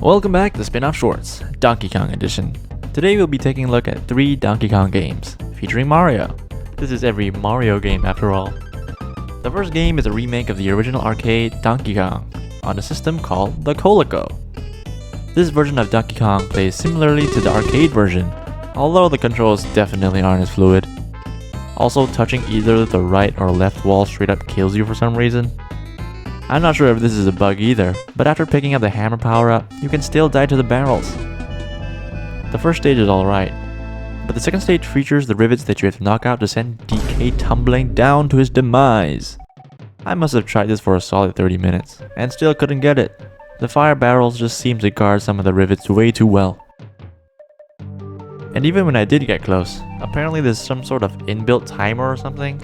Welcome back to Spin-Off Shorts, Donkey Kong Edition. Today we'll be taking a look at 3 Donkey Kong games, featuring Mario. This is every Mario game after all. The first game is a remake of the original arcade Donkey Kong, on a system called the Coleco. This version of Donkey Kong plays similarly to the arcade version, although the controls definitely aren't as fluid. Also, touching either the right or left wall straight up kills you for some reason. I'm not sure if this is a bug either, but after picking up the hammer power-up, you can still die to the barrels. The first stage is alright, but the second stage features the rivets that you have to knock out to send DK tumbling down to his demise. I must have tried this for a solid 30 minutes, and still couldn't get it. The fire barrels just seem to guard some of the rivets way too well. And even when I did get close, apparently there's some sort of inbuilt timer or something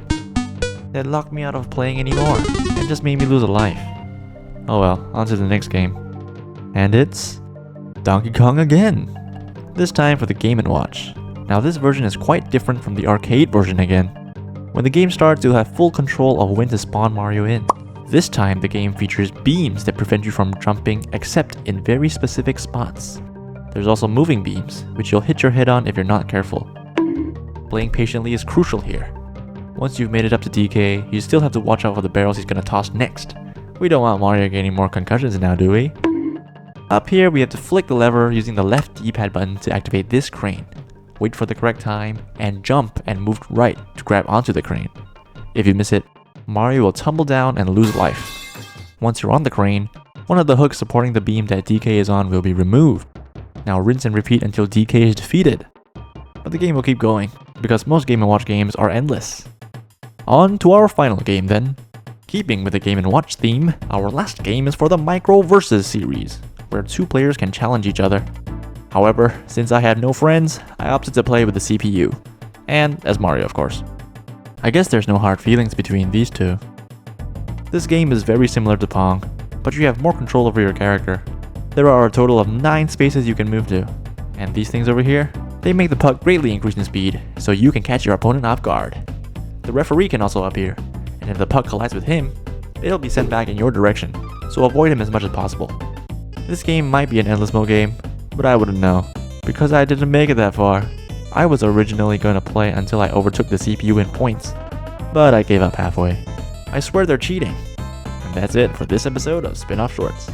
that locked me out of playing anymore, and just made me lose a life. Oh well, on to the next game. And it's Donkey Kong again! This time for the Game & Watch. Now this version is quite different from the arcade version again. When the game starts, you'll have full control of when to spawn Mario in. This time the game features beams that prevent you from jumping except in very specific spots. There's also moving beams, which you'll hit your head on if you're not careful. Playing patiently is crucial here. Once you've made it up to DK, you still have to watch out for the barrels he's gonna toss next. We don't want Mario getting more concussions now, do we? Up here, we have to flick the lever using the left D-pad button to activate this crane. Wait for the correct time, and jump and move right to grab onto the crane. If you miss it, Mario will tumble down and lose life. Once you're on the crane, one of the hooks supporting the beam that DK is on will be removed. Now rinse and repeat until DK is defeated. But the game will keep going, because most Game & Watch games are endless. On to our final game then. Keeping with the Game & Watch theme, our last game is for the Micro Versus series, where 2 players can challenge each other. However, since I had no friends, I opted to play with the CPU. And as Mario, of course. I guess there's no hard feelings between these two. This game is very similar to Pong, but you have more control over your character. There are a total of 9 spaces you can move to. And these things over here, they make the puck greatly increase in speed, so you can catch your opponent off guard. The referee can also appear, and if the puck collides with him, it'll be sent back in your direction, so avoid him as much as possible. This game might be an endless mode game, but I wouldn't know, because I didn't make it that far. I was originally going to play until I overtook the CPU in points, but I gave up halfway. I swear they're cheating. And that's it for this episode of Spin-Off Shorts.